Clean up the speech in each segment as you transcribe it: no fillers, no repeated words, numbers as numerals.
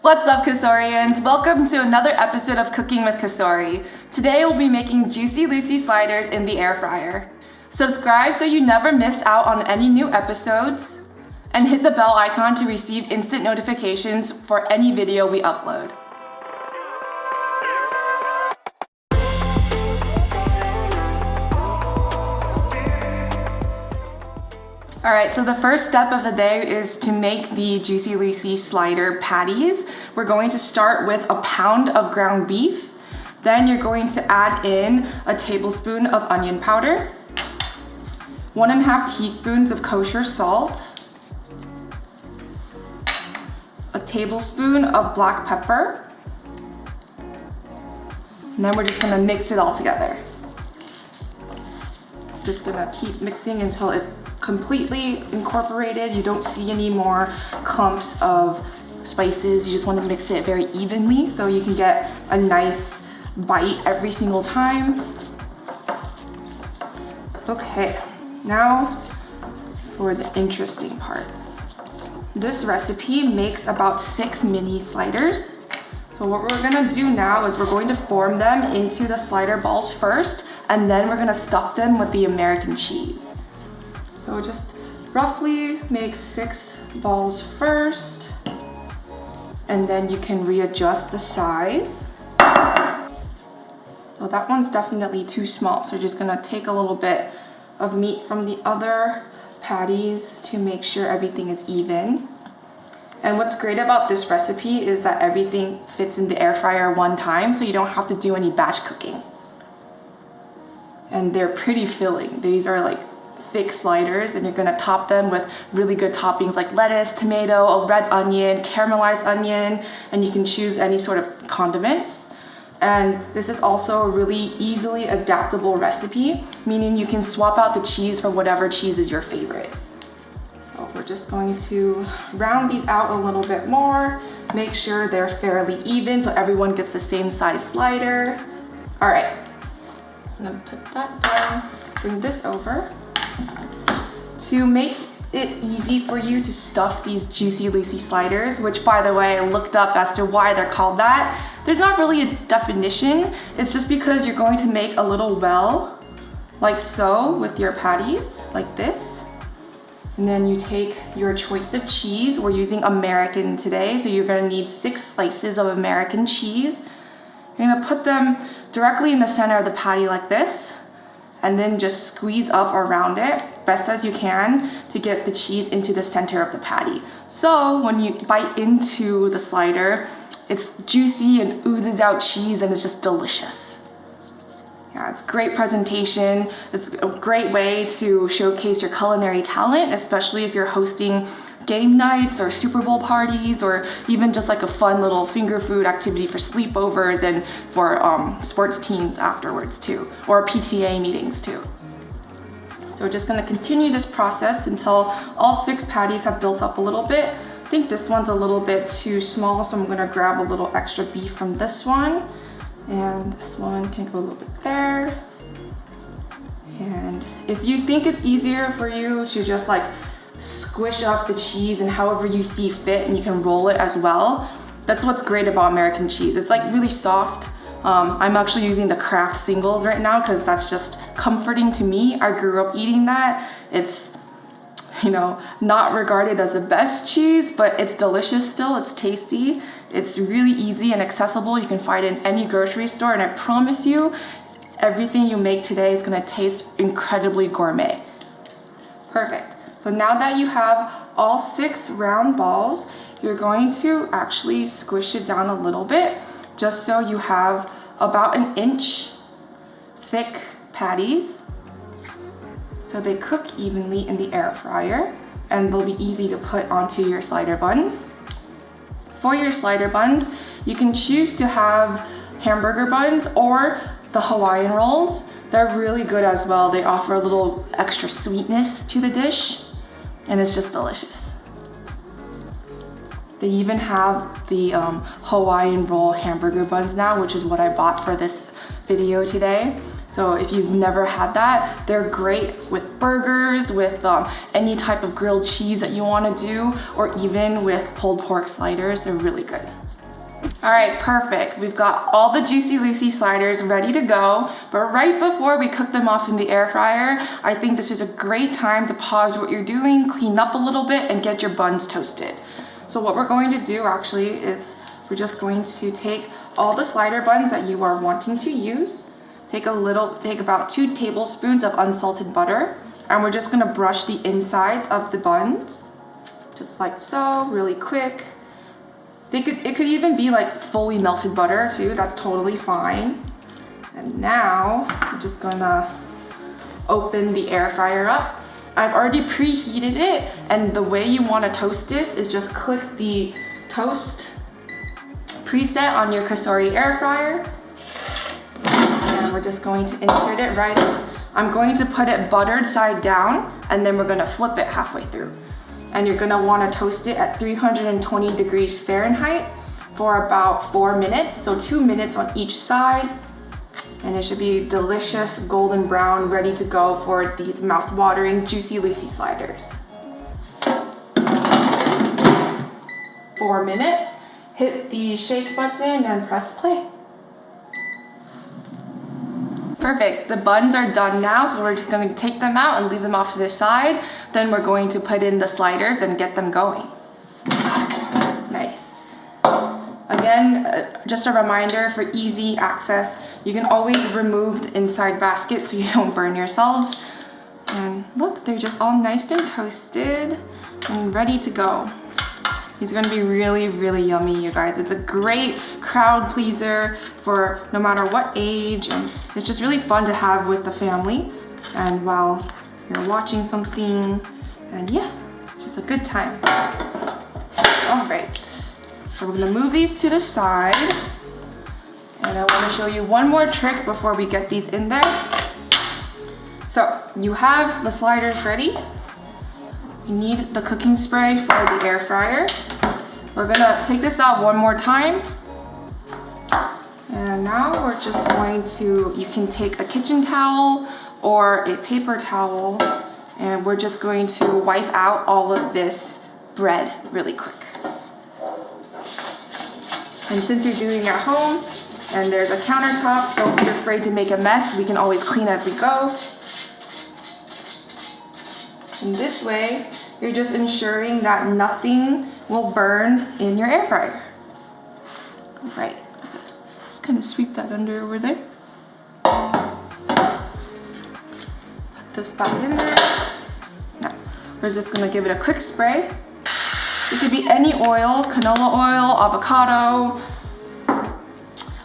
What's up, Cosorians? Welcome to another episode of Cooking with Cosori. Today we'll be making juicy Lucy sliders in the air fryer. Subscribe so you never miss out on any new episodes, and hit the bell icon to receive instant notifications for any video we upload. Alright, so the first step of the day is to make the Juicy Lucy slider patties. We're going to start with a pound of ground beef. Then you're going to add in a tablespoon of onion powder, 1.5 teaspoons of kosher salt, a tablespoon of black pepper, and then we're just gonna mix it all together. Just gonna keep mixing until it's completely incorporated. You don't see any more clumps of spices. You just want to mix it very evenly so you can get a nice bite every single time. Okay, now for the interesting part. This recipe makes about 6 mini sliders. So what we're gonna do now is we're going to form them into the slider balls first, and then we're gonna stuff them with the American cheese. So just roughly make 6 balls first, and then you can readjust the size. So that one's definitely too small, so you're just gonna take a little bit of meat from the other patties to make sure everything is even. And what's great about this recipe is that everything fits in the air fryer one time, so you don't have to do any batch cooking. And they're pretty filling. These are like thick sliders, and you're gonna top them with really good toppings like lettuce, tomato, a red onion, caramelized onion, and you can choose any sort of condiments. And this is also a really easily adaptable recipe, meaning you can swap out the cheese for whatever cheese is your favorite. So we're just going to round these out a little bit more, make sure they're fairly even so everyone gets the same size slider. All right, I'm gonna put that down, bring this over. To make it easy for you to stuff these Juicy Lucy sliders, which by the way, I looked up as to why they're called that. There's not really a definition. It's just because you're going to make a little well, like so, with your patties, like this. And then you take your choice of cheese. We're using American today, so you're gonna need 6 slices of American cheese. You're gonna put them directly in the center of the patty like this, and then just squeeze up around it best as you can to get the cheese into the center of the patty. So when you bite into the slider, it's juicy and oozes out cheese, and it's just delicious. Yeah, it's great presentation. It's a great way to showcase your culinary talent, especially if you're hosting game nights or Super Bowl parties, or even just like a fun little finger food activity for sleepovers and for sports teams afterwards too, or PTA meetings too. So we're just gonna continue this process until all 6 patties have built up a little bit. I think this one's a little bit too small, so I'm gonna grab a little extra beef from this one, and this one can go a little bit there. And if you think it's easier for you to just like squish up the cheese and however you see fit, and you can roll it as well. That's what's great about American cheese. It's like really soft. I'm actually using the Kraft singles right now because that's just comforting to me. I grew up eating that. It's, you know, not regarded as the best cheese, but it's delicious still. It's tasty. It's really easy and accessible. You can find it in any grocery store, and I promise you, everything you make today is gonna taste incredibly gourmet. Perfect. So now that you have all 6 round balls, you're going to actually squish it down a little bit, just so you have about 1 inch thick patties. So they cook evenly in the air fryer, and they'll be easy to put onto your slider buns. For your slider buns, you can choose to have hamburger buns or the Hawaiian rolls. They're really good as well. They offer a little extra sweetness to the dish, and it's just delicious. They even have the Hawaiian roll hamburger buns now, which is what I bought for this video today. So if you've never had that, they're great with burgers, with any type of grilled cheese that you want to do, or even with pulled pork sliders. They're really good. All right, perfect. We've got all the Juicy Lucy sliders ready to go, but right before we cook them off in the air fryer, I think this is a great time to pause what you're doing, clean up a little bit, and get your buns toasted. So what we're going to do actually is we're just going to take all the slider buns that you are wanting to use, take about 2 tablespoons of unsalted butter, and we're just gonna brush the insides of the buns, just like so, really quick. It could even be like fully melted butter too, that's totally fine. And now I'm just gonna open the air fryer up. I've already preheated it, and the way you wanna toast this is just click the toast preset on your Cosori air fryer. And we're just going to insert it right in. I'm going to put it buttered side down, and then we're gonna flip it halfway through. And you're gonna wanna toast it at 320 degrees Fahrenheit for about 4 minutes, so 2 minutes on each side. And it should be delicious golden brown, ready to go for these mouth-watering Juicy Lucy sliders. 4 minutes, hit the shake button and press play. Perfect, the buns are done now, so we're just gonna take them out and leave them off to the side. Then we're going to put in the sliders and get them going. Nice. Again, just a reminder for easy access, you can always remove the inside basket so you don't burn yourselves. And look, they're just all nice and toasted and ready to go. These are gonna be really, really yummy, you guys. It's a great crowd pleaser for no matter what age, and it's just really fun to have with the family and while you're watching something, and yeah, just a good time. All right, so we're gonna move these to the side, and I wanna show you one more trick before we get these in there. So you have the sliders ready. You need the cooking spray for the air fryer. We're gonna take this out one more time. And now we're just going to, you can take a kitchen towel or a paper towel, and we're just going to wipe out all of this bread really quick. And since you're doing it at home and there's a countertop, don't be afraid to make a mess. We can always clean as we go. And this way, you're just ensuring that nothing will burn in your air fryer. Right, just kind of sweep that under over there. Put this back in there. Now, we're just gonna give it a quick spray. It could be any oil, canola oil, avocado.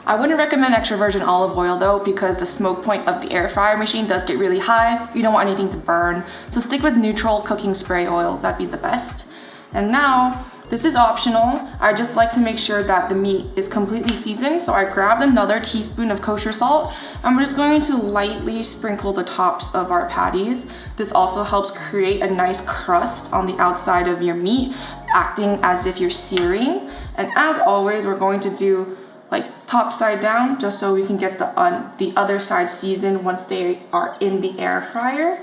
I wouldn't recommend extra virgin olive oil though, because the smoke point of the air fryer machine does get really high. You don't want anything to burn. So stick with neutral cooking spray oils, that'd be the best. And now, this is optional. I just like to make sure that the meat is completely seasoned. So I grabbed another teaspoon of kosher salt, and we're just going to lightly sprinkle the tops of our patties. This also helps create a nice crust on the outside of your meat, acting as if you're searing. And as always, we're going to do like top side down, just so we can get the other side seasoned once they are in the air fryer.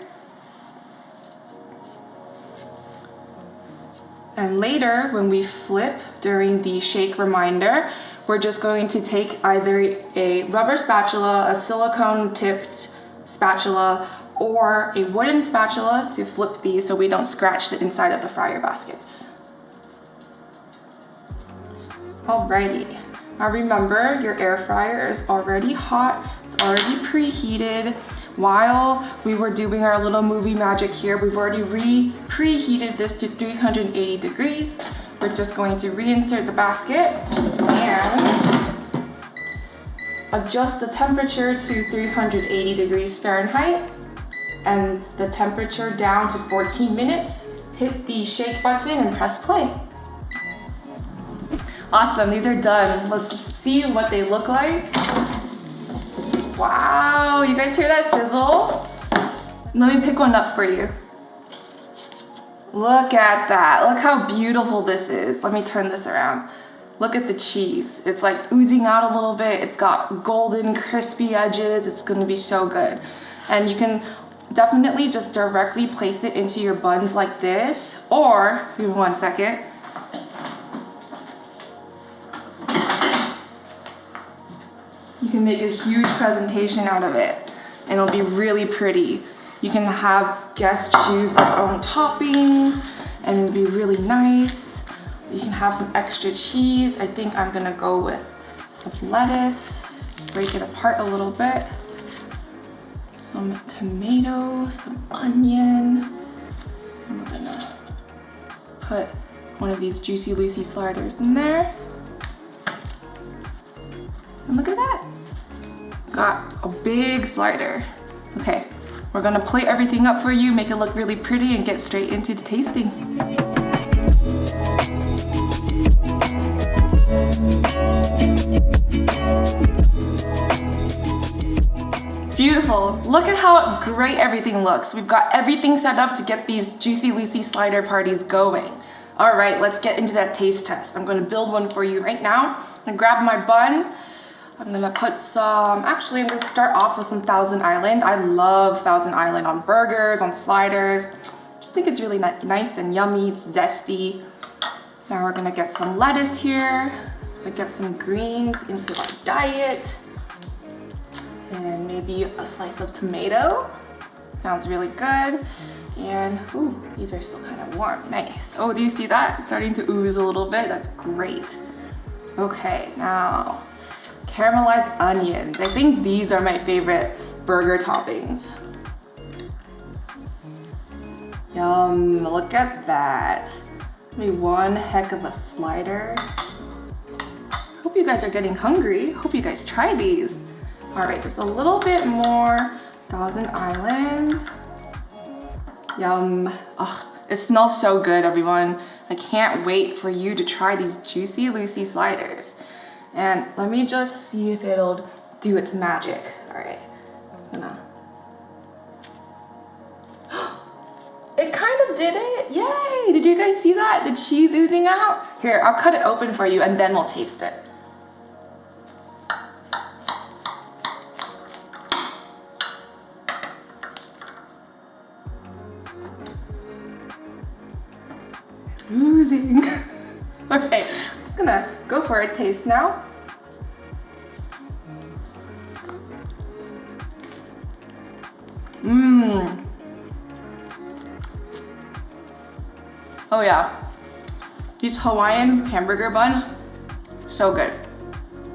And later, when we flip during the shake reminder, we're just going to take either a rubber spatula, a silicone tipped spatula, or a wooden spatula to flip these so we don't scratch the inside of the fryer baskets. Alrighty. Now remember, your air fryer is already hot, it's already preheated. While we were doing our little movie magic here, we've already preheated this to 380 degrees. We're just going to reinsert the basket and adjust the temperature to 380 degrees Fahrenheit and the temperature down to 14 minutes. Hit the shake button and press play. Awesome, these are done. Let's see what they look like. Wow, you guys hear that sizzle? Let me pick one up for you. Look at that, look how beautiful this is. Let me turn this around. Look at the cheese. It's like oozing out a little bit. It's got golden, crispy edges. It's gonna be so good. And you can definitely just directly place it into your buns like this, or, give me 1 second. You can make a huge presentation out of it and it'll be really pretty. You can have guests choose their own toppings and it'll be really nice. You can have some extra cheese. I think I'm gonna go with some lettuce. Just break it apart a little bit. Some tomato, some onion. I'm gonna just put one of these Juicy Lucy sliders in there. And look at that. Got a big slider. Okay, we're gonna plate everything up for you, make it look really pretty, and get straight into the tasting. Beautiful. Look at how great everything looks. We've got everything set up to get these Juicy Lucy slider parties going. All right, let's get into that taste test. I'm gonna build one for you right now. I'm gonna grab my bun. I'm gonna put some, actually I'm gonna start off with some Thousand Island. I love Thousand Island on burgers, on sliders. Just think it's really nice and yummy, it's zesty. Now we're gonna get some lettuce here. We get some greens into our diet. And maybe a slice of tomato. Sounds really good. And ooh, these are still kind of warm, nice. Oh, do you see that? It's starting to ooze a little bit, that's great. Okay, now, caramelized onions. I think these are my favorite burger toppings. Yum, look at that. Maybe one heck of a slider. Hope you guys are getting hungry. Hope you guys try these. All right, just a little bit more Thousand Island. Yum. Oh, it smells so good, everyone. I can't wait for you to try these Juicy Lucy sliders. And let me just see if it'll do its magic. All right, it's gonna. It kind of did it, yay! Did you guys see that? The cheese oozing out? Here, I'll cut it open for you and then we'll taste it. It's oozing. All right, I'm just gonna go for a taste now. Mmm. Oh yeah, these Hawaiian hamburger buns, so good.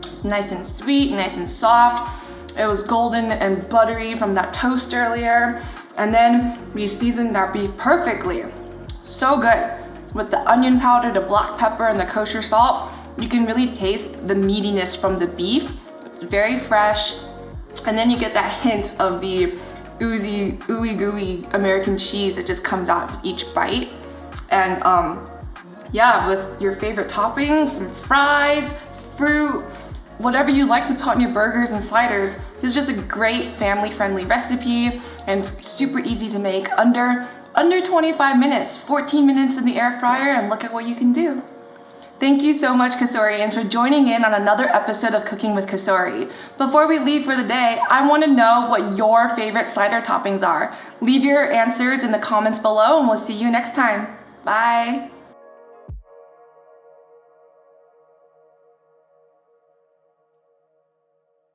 It's nice and sweet, nice and soft. It was golden and buttery from that toast earlier. And then we seasoned that beef perfectly. So good. With the onion powder, the black pepper, and the kosher salt, you can really taste the meatiness from the beef. It's very fresh. And then you get that hint of the oozy, ooey gooey American cheese that just comes out with each bite. And yeah, with your favorite toppings, some fries, fruit, whatever you like to put on your burgers and sliders. This is just a great family-friendly recipe and super easy to make under 25 minutes, 14 minutes in the air fryer, and look at what you can do. Thank you so much, Cosorians, for joining in on another episode of Cooking with Cosori. Before we leave for the day, I want to know what your favorite slider toppings are. Leave your answers in the comments below and we'll see you next time. Bye.